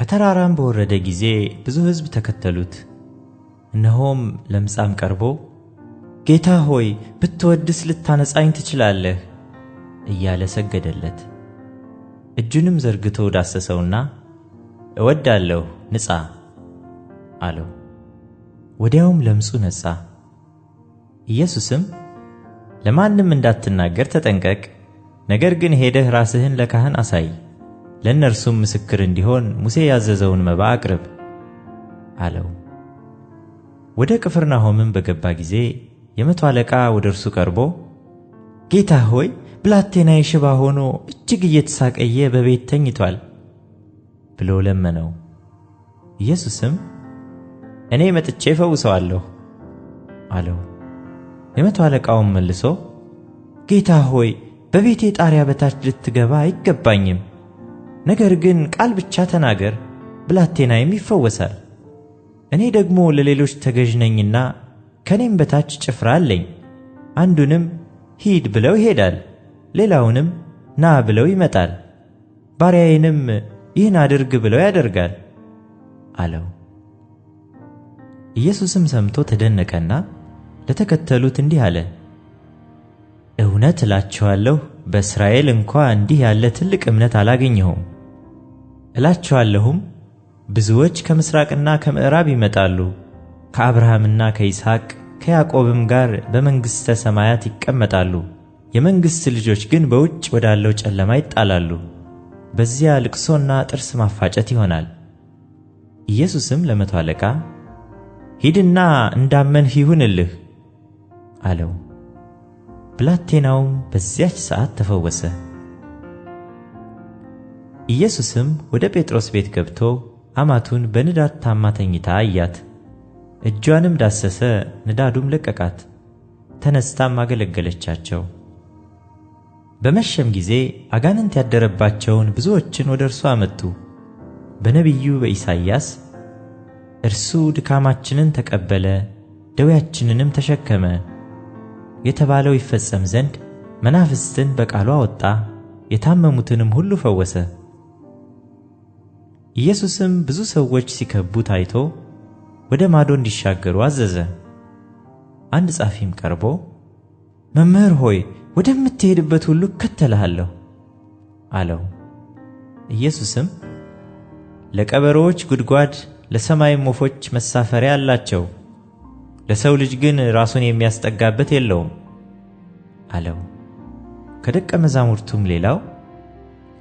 ከተራራም በወረደ ጊዜ ብዙ ሕዝብ ተከተሉት። እነሆም ለምጻም ቀርቦ ጌታ ሆይ ብትወድስ ልታነጻኝ ትችላለህ እያለ ሰገደለት። እጁንም ዘርግቶ ዳሰሰውና እወዳለሁ ንጻ አለው። ወዲያውም ለምጹ ነጻ። ኢየሱስም ለማንም እንዳትናገር ተጠንቀቅ፣ ነገር ግን ሄደህ ራስህን ለካህን አሳይ፣ ለእነርሱም ምስክር እንዲሆን ሙሴ ያዘዘውን መባ አቅርብ አለው። ወደ ቅፍርናሆምም በገባ ጊዜ የመቶ አለቃ ወደ እርሱ ቀርቦ ጌታ ሆይ ብላቴናዬ ሽባ ሆኖ እጅግ እየተሳቀየ በቤት ተኝቷል ብሎ ለመነው። ኢየሱስም እኔ መጥቼ እፈውሰዋለሁ አለው። የመቶ አለቃውም መልሶ ጌታ ሆይ በቤቴ ጣሪያ በታች ልትገባ አይገባኝም፣ ነገር ግን ቃል ብቻ ተናገር፣ ብላቴናዬም ይፈወሳል። እኔ ደግሞ ለሌሎች ተገዥ ነኝና ከኔም በታች ጭፍራ አለኝ። አንዱንም ሂድ ብለው ይሄዳል፣ ሌላውንም ና ብለው ይመጣል፣ ባሪያዬንም ይህን አድርግ ብለው ያደርጋል አለው። ኢየሱስም ሰምቶ ተደነቀና ለተከተሉት እንዲህ አለ፣ እውነት እላችኋለሁ በእስራኤል እንኳ እንዲህ ያለ ትልቅ እምነት አላገኘሁም። እላችኋለሁም ብዙዎች ከምሥራቅና ከምዕራብ ይመጣሉ፣ ከአብርሃምና ከይስሐቅ ከያዕቆብም ጋር በመንግሥተ ሰማያት ይቀመጣሉ። የመንግሥት ልጆች ግን በውጭ ወዳለው ጨለማ ይጣላሉ። በዚያ ልቅሶና ጥርስ ማፋጨት ይሆናል። ኢየሱስም ለመቶ አለቃ ሂድና እንዳመንህ ይሁንልህ አለው። ብላቴናውም በዚያች ሰዓት ተፈወሰ። ኢየሱስም ወደ ጴጥሮስ ቤት ገብቶ አማቱን በንዳድ ታማ ተኝታ አያት። እጇንም ዳሰሰ፣ ንዳዱም ለቀቃት። ተነስታም አገለገለቻቸው። በመሸም ጊዜ አጋንንት ያደረባቸውን ብዙዎችን ወደ እርሱ አመጡ። በነቢዩ በኢሳይያስ እርሱ ድካማችንን ተቀበለ ደዌያችንንም ተሸከመ የተባለው ይፈጸም ዘንድ መናፍስትን በቃሉ አወጣ፣ የታመሙትንም ሁሉ ፈወሰ። ኢየሱስም ብዙ ሰዎች ሲከቡት አይቶ ወደ ማዶ እንዲሻገሩ አዘዘ። አንድ ጻፊም ቀርቦ መምህር ሆይ ወደምትሄድበት ሁሉ እከተልሃለሁ አለው። ኢየሱስም ለቀበሮዎች ጉድጓድ ለሰማይም ወፎች መሳፈሪያ አላቸው፣ ለሰው ልጅ ግን ራሱን የሚያስጠጋበት የለውም አለው። ከደቀ መዛሙርቱም ሌላው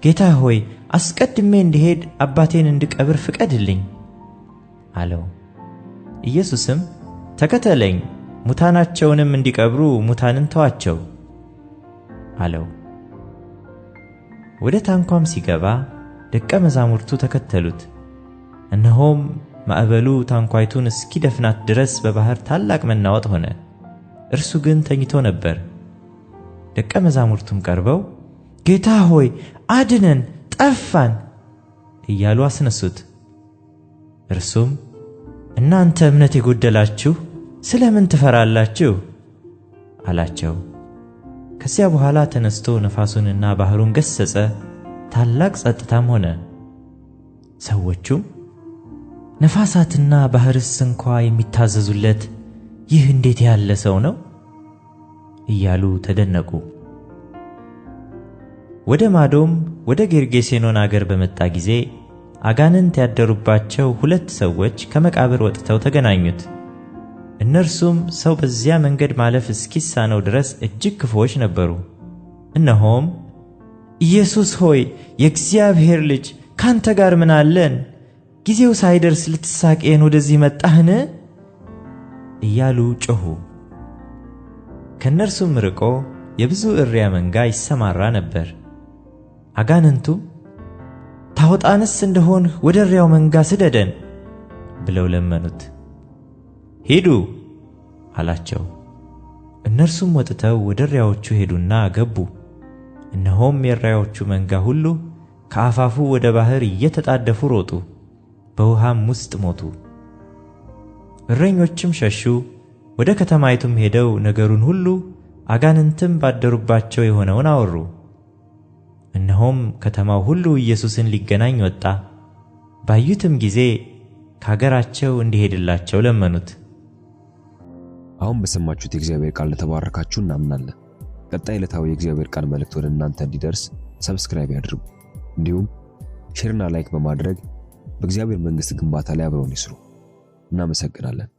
ጌታ ሆይ አስቀድሜ እንድሄድ አባቴን እንድቀብር ፍቀድልኝ አለው። ኢየሱስም ተከተለኝ፣ ሙታናቸውንም እንዲቀብሩ ሙታንን ተዋቸው አለው። ወደ ታንኳም ሲገባ ደቀ መዛሙርቱ ተከተሉት። እነሆም ማዕበሉ ታንኳይቱን እስኪደፍናት ድረስ በባህር ታላቅ መናወጥ ሆነ። እርሱ ግን ተኝቶ ነበር። ደቀ መዛሙርቱም ቀርበው ጌታ ሆይ አድነን፣ ጠፋን እያሉ አስነሱት። እርሱም እናንተ እምነት የጎደላችሁ ስለምን ትፈራላችሁ አላቸው። ከዚያ በኋላ ተነስቶ ነፋሱንና ባህሩን ገሠጸ፣ ታላቅ ጸጥታም ሆነ። ሰዎቹም ነፋሳትና ባህርስ እንኳ የሚታዘዙለት ይህ እንዴት ያለ ሰው ነው እያሉ ተደነቁ። ወደ ማዶም ወደ ጌርጌሴኖን አገር በመጣ ጊዜ አጋንንት ያደሩባቸው 2 ሰዎች ከመቃብር ወጥተው ተገናኙት። እነርሱም ሰው በዚያ መንገድ ማለፍ እስኪሳነው ድረስ እጅግ ክፉዎች ነበሩ። እነሆም ኢየሱስ ሆይ የእግዚአብሔር ልጅ ካንተ ጋር ምን አለን? ጊዜው ሳይደርስ ልትሳቀየን ወደዚህ መጣህን? እያሉ ጮኹ። ከእነርሱም ርቆ የብዙ እሪያ መንጋ ይሰማራ ነበር። አጋንንቱም ታወጣንስ እንደሆንህ ወደ እሪያው መንጋ ስደደን ብለው ለመኑት። ሂዱ አላቸው። እነርሱም ወጥተው ወደ እሪያዎቹ ሄዱና ገቡ። እነሆም የእሪያዎቹ መንጋ ሁሉ ከአፋፉ ወደ ባህር እየተጣደፉ ሮጡ፣ በውሃም ውስጥ ሞቱ። እረኞችም ሸሹ፣ ወደ ከተማይቱም ሄደው ነገሩን ሁሉ አጋንንትም ባደሩባቸው የሆነውን አወሩ። እነሆም ከተማው ሁሉ ኢየሱስን ሊገናኝ ወጣ። ባዩትም ጊዜ ከአገራቸው እንዲሄድላቸው ለመኑት። አሁን በሰማችሁት የእግዚአብሔር ቃል ለተባረካችሁ እናምናለን። ቀጣይ ዕለታዊ የእግዚአብሔር ቃል መልእክት ወደ እናንተ እንዲደርስ ሰብስክራይብ ያድርጉ። እንዲሁም ሼርና ላይክ በማድረግ በእግዚአብሔር መንግሥት ግንባታ ላይ አብረውን ይስሩ። እናመሰግናለን።